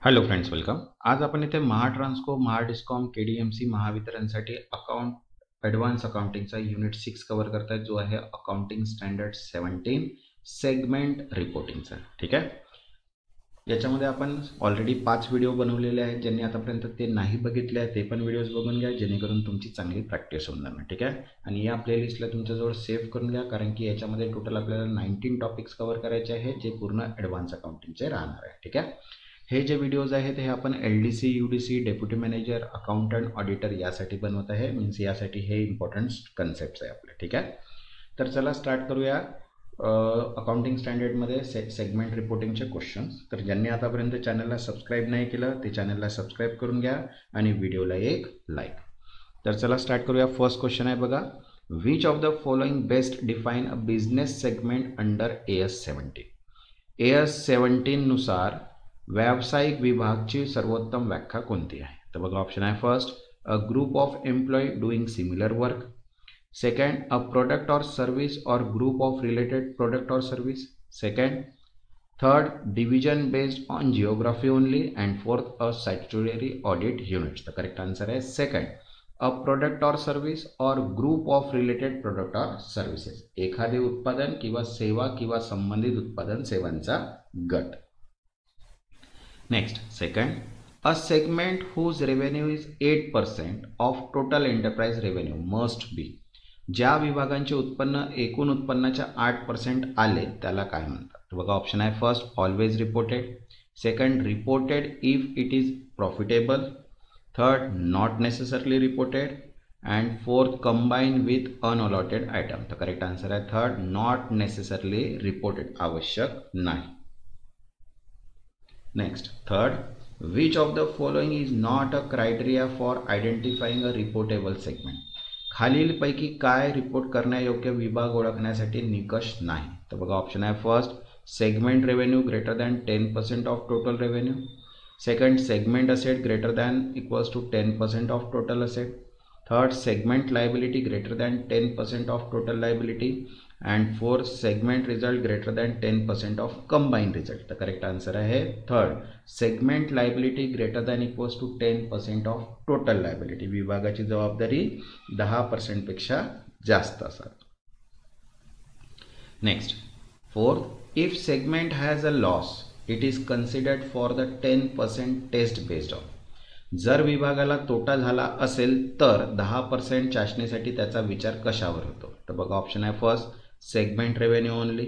Hello friends, welcome. आज आपण इथे महाट्रान्सको, महाडिस्कॉम, केडीएमसी, महावितरणसाठी ॲडव्हान्स अकाउंटिंगचा युनिट 6 कव्हर करतायत, जो आहे अकाउंटिंग स्टँडर्ड 17 सेगमेंट रिपोर्टिंगचा. ठीक आहे. याच्यामध्ये आपण ऑलरेडी 5 व्हिडिओ बनवलेले आहेत. ज्यांनी आतापर्यंत ते नाही बघितले आहे ते पण व्हिडिओज बघून घ्या, जेणेकरून तुमची चांगली प्रॅक्टिस होऊन जाणार. ठीक आहे. आणि या प्लेलिस्टला तुमच्याजवळ सेव्ह करून घ्या, कारण की याच्यामध्ये टोटल आपल्याला 19 टॉपिक्स कव्हर करायचे आहेत, जे पूर्ण ॲडव्हान्स अकाउंटिंगचे राहणार आहे. ठीक आहे. हे जे व्हिडिओज आहेत हे आपण LDC, UDC, deputy manager, accountant, auditor यासाठी बनवत आहे. मीन्स यासाठी हे इम्पॉर्टंट कन्सेप्ट्स आहे आपले. ठीक आहे. तर चला स्टार्ट करूया अकाउंटिंग स्टँडर्डमध्ये सेगमेंट रिपोर्टिंगचे क्वेश्चन्स. तर ज्यांनी आतापर्यंत चॅनलला सबस्क्राईब नाही केलं ते चॅनलला सबस्क्राईब करून घ्या आणि व्हिडिओला एक लाईक. तर चला स्टार्ट करूया. फर्स्ट क्वेश्चन आहे बघा, which of the following best define a business segment under AS 17. AS 17 नुसार व्यावसायिक विभागची सर्वोत्तम व्याख्या कोणती आहे? तर बघा, ऑप्शन आहे first, a group of employee doing similar work. Second, a product or service or group of related product or service. Second, third, division based on geography only. And fourth, a statutory audit units. The correct answer is second, a product or service or group of related product or services. एखादे उत्पादन किंवा सेवा किंवा संबंधित उत्पादन सेवांचा गट. Next, second, a segment whose revenue is 8% of total enterprise revenue must be. ज्या विभागांचे उत्पन्न एकूण उत्पन्नाच्या 8% आले त्याला काय म्हणतात? तर बघा, ऑप्शन आहे first, always reported. Second, reported if it is profitable. Third, not necessarily reported. And fourth, combine with unallotted item. तर करेक्ट आन्सर आहे थर्ड, नॉट नेसेसरली रिपोर्टेड, आवश्यक नाही. Next, third, which of the following is not a criteria for identifying a reportable segment. खालीलपैकी काय report करण्यायोग्य विभाग ओळखण्यासाठी निकष नाही? तर बघा, ऑप्शन आहे first, segment revenue greater than 10% of total revenue. Second, segment asset greater than equals to 10% of total asset. Third, segment liability greater than 10% of total liability. And fourth, segment result greater than 10% of combine result. तर correct answer आहे third, segment liability greater than equals to 10% of total liability. विभागाची जबाबदारी 10% पेक्षा जास्त असावी. Next, fourth, if segment has a loss it is considered for the 10% test based on. जर विभागाला तोटा झाला असेल तर 10% चाचणीसाठी त्याचा विचार कशावर होतो? तर बघा, ऑप्शन आहे first, segment revenue only.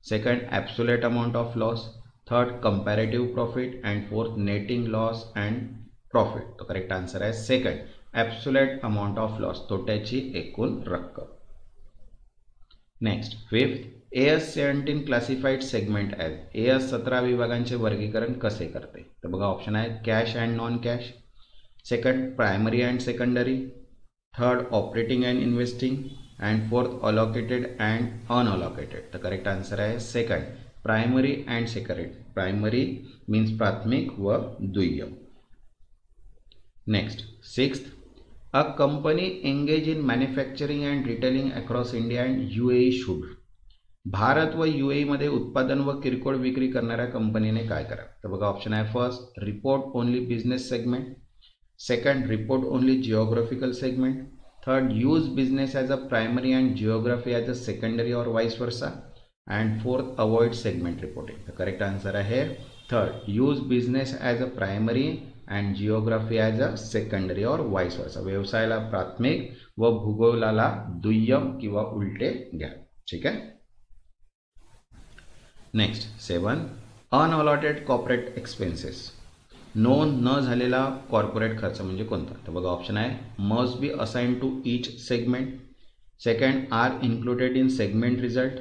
Second, absolute amount of loss. Third, comparative profit. And fourth, netting loss and profit. तो करेक्ट आन्सर आहे second, absolute amount of loss, तोट्याची एकूण रक्कम. Next, fifth, AS 17 classified segment as. AS 17 विभागांचे वर्गीकरण कसे करते? तर बघा, ऑप्शन आहे cash and non cash. Second, primary and secondary. Third, operating and investing. And fourth, allocated and unallocated. तर करेक्ट आन्सर आहे second, primary and secondary. Primary means प्राथमिक व दुय्यम. Next, sixth, a company engage in manufacturing and retailing across India and UAE should. Bharat व UAE मध्ये उत्पादन व किरकोळ विक्री करणाऱ्या कंपनीने काय करावे? तर बघा, ऑप्शन आहे first, report only business segment. Second, report only geographical segment. Third, use business as a primary and geography as a secondary और vice versa. And fourth, avoid segment reporting. तर करेक्ट आन्सर आहे third, use business as a primary and geography as a secondary और vice versa. व्यवसायाला प्राथमिक व भूगोलाला दुय्यम किंवा उलटे घ्या. ठीक आहे. Next, 7, unallotted corporate expenses. नोंद न झालेला कॉर्पोरेट खर्च म्हणजे कोणता? तर बघा, ऑप्शन आहे must be assign to each segment. Second, are included in segment result.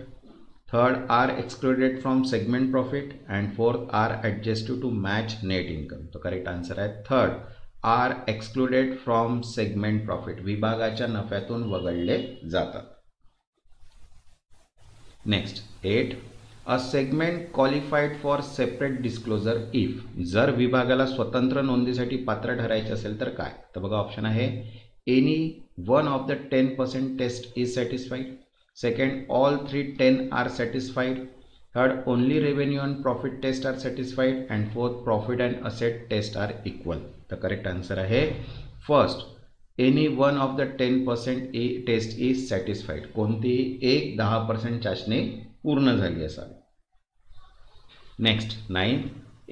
Third, are excluded from segment profit. And fourth, are adjusted to match net income. तो करेक्ट आन्सर आहे third, are excluded from segment profit, विभागाच्या नफ्यातून वगळले जातात. Next, 8, a segment qualified for separate disclosure if. जर विभागाला स्वतंत्र नोंदीसाठी पात्र ठरायचे असेल तर काय? तर बघा, ऑप्शन आहे any one of the 10% test is satisfied. Second, all 3 10 are satisfied. Third, only revenue and profit test are satisfied. And fourth, profit and asset test are equal. The correct answer आहे first, any one of the 10% test is satisfied. कोणतीही एक 10% चाचणी पूर्ण झाली असावी. Next, 9.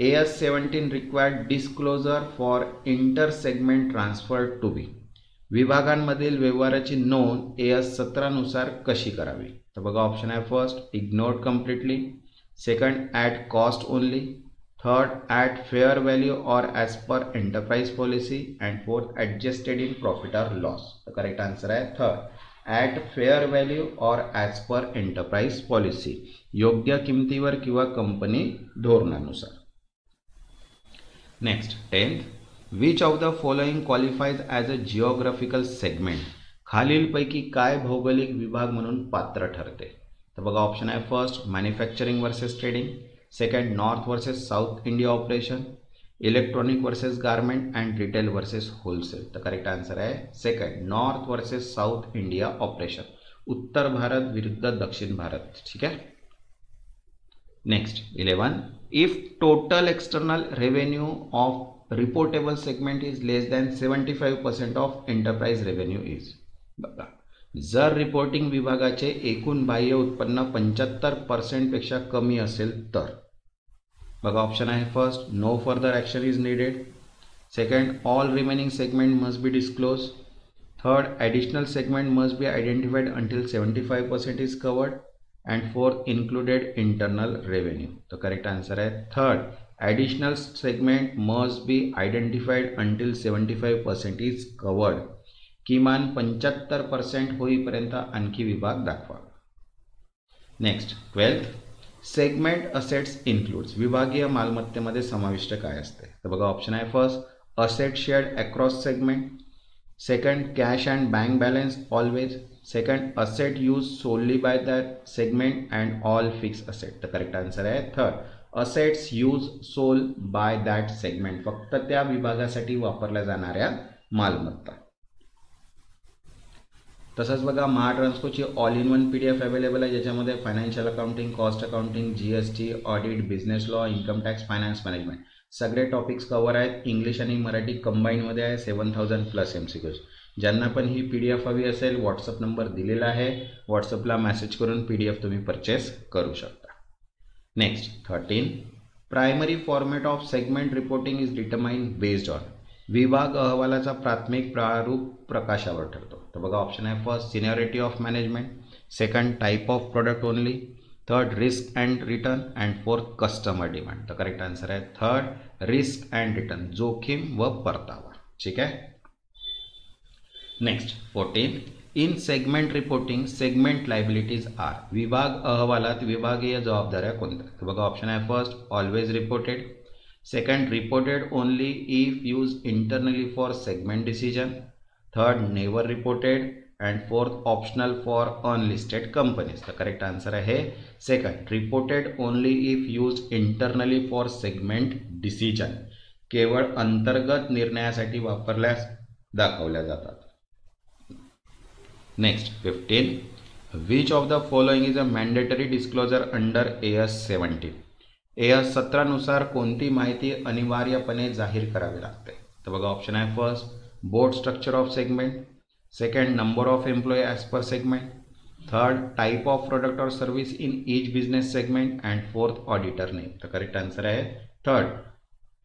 AS17 required disclosure for inter-segment transfer to be. विभागांमधील व्यवहाराची नोंद AS17 नुसार कशी करावी? तर बघा ऑप्शन आहे first, ignored completely. Second, at cost only. Third, at fair value or as per enterprise policy. And fourth, adjusted in profit or loss. तर करेक्ट आन्सर आहे third, at fair value or as per enterprise policy. योग्य किमतीवर किंवा company धोरणानुसार. Next, 10th, which of the following qualifies as a geographical segment. खालीलपैकी काय भौगोलिक विभाग म्हणून पात्र ठरते? तर बघा ऑप्शन आहे first, manufacturing versus trading. Second, north versus south India operation. Electronic versus garment and retail versus wholesale. तर करेक्ट आन्सर आहे second, north versus south India operation. उत्तर भारत विरुद्ध दक्षिण भारत. ठीक आहे. Next, 11, if total external revenue of reportable segment is less than 75% of enterprise revenue is. बघा, जर reporting विभागाचे एकूण बाह्य उत्पन्न 75% पेक्षा कमी असेल तर. बघा ऑप्शन आहे first, no further action is needed. Second, all remaining segment must be disclose. Third, additional segment must be identified until 75% is covered. And fourth, included internal revenue. तर करेक्ट आन्सर आहे third, additional segment must be identified until 75% is covered. किमान 75% होईपर्यंत आणखी विभाग दाखवा. Next, 12th, segment assets includes. विभागीय मालमत्तेमध्ये समाविष्ट काय असते? तर बघा ऑप्शन आहे first, asset shared across segment. Second, cash and bank balance always. Second, asset use solely by that segment and all fix asset. तर करेक्ट आन्सर आहे third, assets use sole by that segment. फक्त त्या विभागासाठी वापरल्या जाणाऱ्या मालमत्ता. तसंच बघा, महाट्रान्सकोची all in one PDF available आहे, ज्याच्यामध्ये financial accounting, cost accounting, GST, audit, business law, income tax, finance management सगळे टॉपिक्स कवर आहेत. इंग्लिश आणि मराठी कंबाईनमध्ये आहे. 7000+ MCQs. ज्यांना पण ही PDF हवी असेल, व्हॉट्सअप नंबर दिलेला आहे, व्हॉट्सअपला मेसेज करून PDF तुम्ही परचेस करू शकता. Next, 13, primary format of segment reporting is determined based on. विभाग अहवालाचा प्राथमिक प्रारूप प्रकाशावर ठरतो. तर बघा ऑप्शन आहे first, seniority of management. Second, type of product only. Third, risk and return. And fourth, customer demand. तर करेक्ट आन्सर आहे थर्ड, रिस्क अँड रिटर्न, जोखीम व परतावा. ठीक आहे. Next, 14, in segment reporting segment liabilities are. विभाग अहवालात विभागीय जबाबदाऱ्या कोणत्या? तर बघा ऑप्शन आहे first, always reported. Second, reported only if use internally for segment decision. Third, never reported. And fourth, optional for unlisted companies. तर करेक्ट आन्सर आहे second, reported only if use internally for segment decision. केवळ अंतर्गत निर्णयासाठी वापरल्यास दाखवल्या जातात. Next, 15, which of the following is a mandatory disclosure under AS17. AS17 नुसार कोणती माहिती अनिवार्यपणे जाहीर करावी लागते? तर बघा ऑप्शन आहे first, board structure of segment. Second, number of employee as per segment. Third, type of product और service in each business segment. And fourth, auditor name. तर करेक्ट आन्सर आहे थर्ड,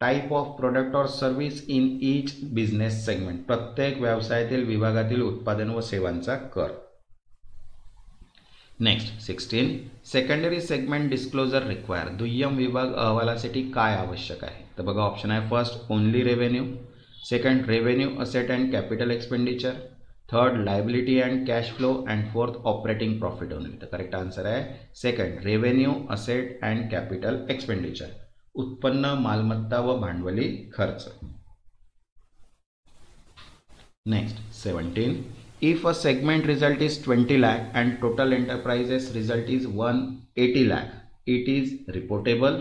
टाईप ऑफ प्रोडक्ट और service in each business segment. प्रत्येक व्यवसायातील विभागातील उत्पादन व सेवांचा कर. Next, 16, secondary segment disclosure require. दुय्यम विभाग अहवालासाठी काय आवश्यक आहे? तर बघा ऑप्शन आहे first, only revenue. Second, revenue asset and capital expenditure. Third, liability and cash flow. And fourth, operating profit only. तर करेक्ट आन्सर आहे second, revenue asset and capital expenditure. उत्पन्न, मालमत्ता व भांडवली खर्च. Next, 17, if a segment result is 20 lakh and total enterprises result is 180 lakh, it is reportable.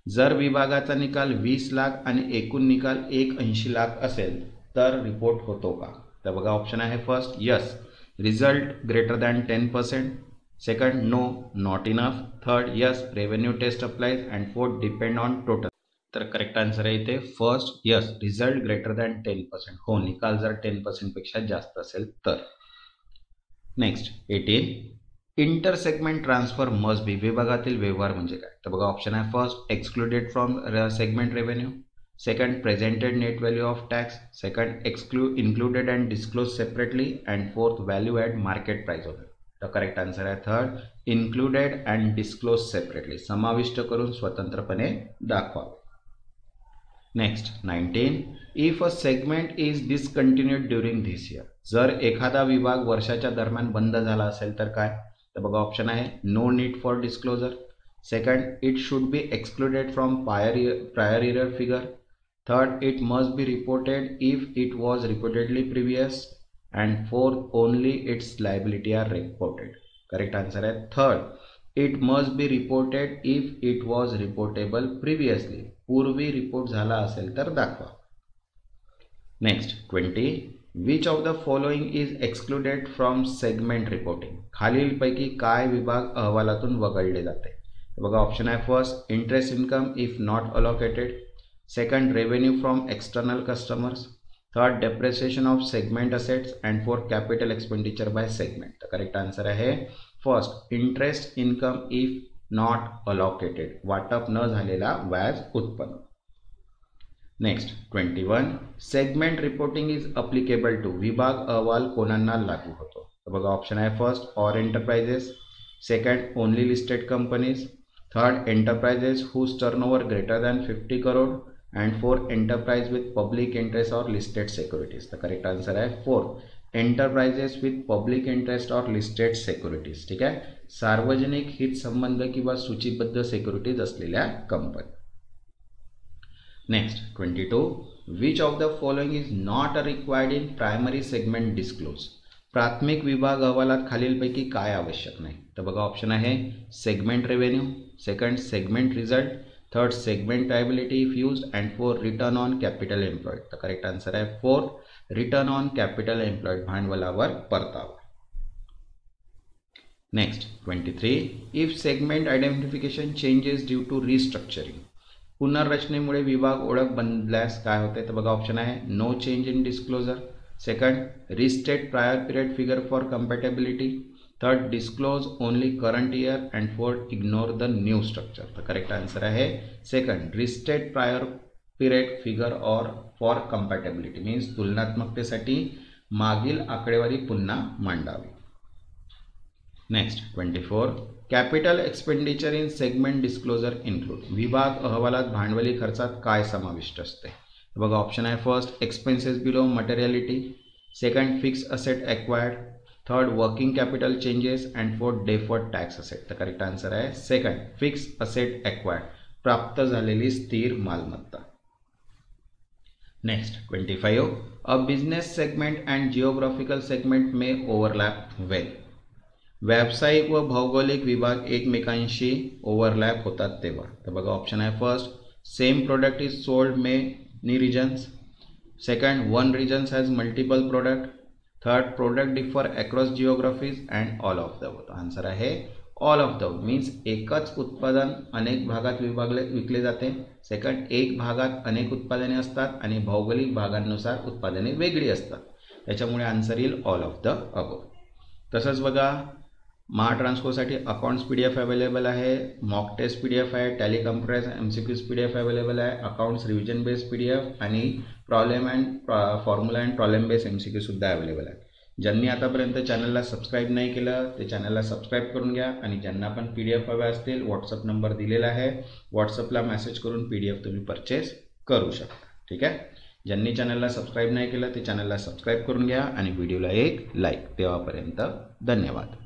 जर विभागाचा निकाल 20 लाख आणि एकूण निकाल 180 लाख असेल तर रिपोर्ट होतो का? तर बघा ऑप्शन आहे first, yes, result greater than 10%. Second no not enough, third yes revenue test applies, and fourth depend on total. तर करेक्ट आन्सर आहे इथे first yes result greater than 10%. हो, निकाल जर 10% पेक्षा जास्त असेल तर. Next 18 inter segment transfer must be. विभागातील व्यवहार म्हणजे काय? तर बघा ऑप्शन आहे first excluded from segment revenue, second presented net value of tax, second included and disclose separately, and fourth value at market price of. तर करेक्ट आन्सर आहे third included and disclose separately, समाविष्ट करून स्वतंत्रपणे दाखवावे. Next 19 if a segment is discontinued during this year. जर एखादा विभाग वर्षाच्या दरम्यान बंद झाला असेल तर काय? तर बघा ऑप्शन आहे no need for disclosure, second it should be excluded from prior year figure, third it must be reported if it was reportedly previous, and fourth only its liability are reported. Correct answer आहे third it must be reported if it was reportable previously. पूर्वी report झाला असेल तर दाखवा. Next 20 which of the following is excluded from segment reporting. खालीलपैकी काय विभाग अहवालातून वगळले जाते? बघा ऑप्शन आहे first interest income if not allocated, second revenue from external customers, third depreciation of segment assets, and fourth capital expenditure by segment. तर correct answer आहे first interest income if not allocated, वाटप न झालेला व्याज उत्पन्न. Next 21 segment reporting is applicable to. विभाग अहवाल कोणांना लागू होतो? तर बघा ऑप्शन आहे first all enterprises, second only listed companies, third enterprises whose turnover greater than 50 crore, and fourth enterprise with public interest or listed securities. तर करेक्ट आन्सर आहे fourth enterprises with public interest or listed securities. ठीक आहे, सार्वजनिक हित संबंध किंवा सूचीबद्ध securities असलेल्या company. Next 22 which of the following is not required in primary segment disclose. प्राथमिक विभाग अहवालात खालीलपैकी काय आवश्यक नाही? तर बघा ऑप्शन आहे segment revenue, second segment result, third segment liability if used, and fourth return on capital employed. तर करेक्ट आन्सर आहे fourth return on capital employed, भांडवलावर परतावा. Next 23 if segment identification changes due to restructuring. पुनर्रचनेमुळे विभाग ओळख बदलल्यास काय होते? तर बघा ऑप्शन आहे no change in disclosure, second restate prior period figure for compatibility, third disclose only current year, and fourth ignore the new structure. तर करेक्ट आन्सर आहे second restate prior period figure or for compatibility, means तुलनात्मकतेसाठी मागील आकडेवारी पुन्हा मांडावी. Next 24 capital expenditure in segment disclosure include. विभाग अहवालात भांडवली खर्चात काय समाविष्ट असते? बघा ऑप्शन आहे first expenses below materiality, second fix asset acquired, third working capital changes, and fourth deferred tax asset. तर करेक्ट आन्सर आहे सेकंड फिक्स असेट एक्वायर्ड, प्राप्त झालेली स्थिर मालमत्ता. Next 25 a business segment and geographical segment may overlap well. व्यावसायिक व भौगोलिक विभाग एकमेकांशी ओव्हरलॅप होतात तेव्हा. तर बघा ऑप्शन आहे first same product is sold many regions, second one regions has multiple product, third product differ across geographies, and all of the. Answer आहे ऑल ऑफ द, मीन्स एकच उत्पादन अनेक भागात विकले जाते, सेकंड एक भागात अनेक उत्पादने असतात आणि भौगोलिक भागांनुसार उत्पादने वेगळी असतात. त्याच्यामुळे आन्सर येईल ऑल ऑफ द अबव. तसंच बघा महाट्रान्सकोसाठी अकाउंट्स PDF अवेलेबल आहे, मॉक टेस्ट PDF आहे, tally computerise MCQs PDF available आहे, अकाउंट्स रिव्हिजन बेस्ड PDF आणि problem and formula and problem based MCQ सुद्धा अवेलेबल आहे. ज्यांनी आतापर्यंत चॅनलला सबस्क्राईब नाही केलं ते चॅनलला सबस्क्राईब करून घ्या, आणि ज्यांना पण PDF हवे असतील व्हॉट्सअप नंबर दिलेला आहे, व्हॉट्सअपला मेसेज करून PDF तुम्ही परचेस करू शकता. ठीक आहे, ज्यांनी चॅनलला सबस्क्राईब नाही केलं ते चॅनलला सबस्क्राईब करून घ्या आणि व्हिडिओला एक लाईक. तेव्हापर्यंत धन्यवाद.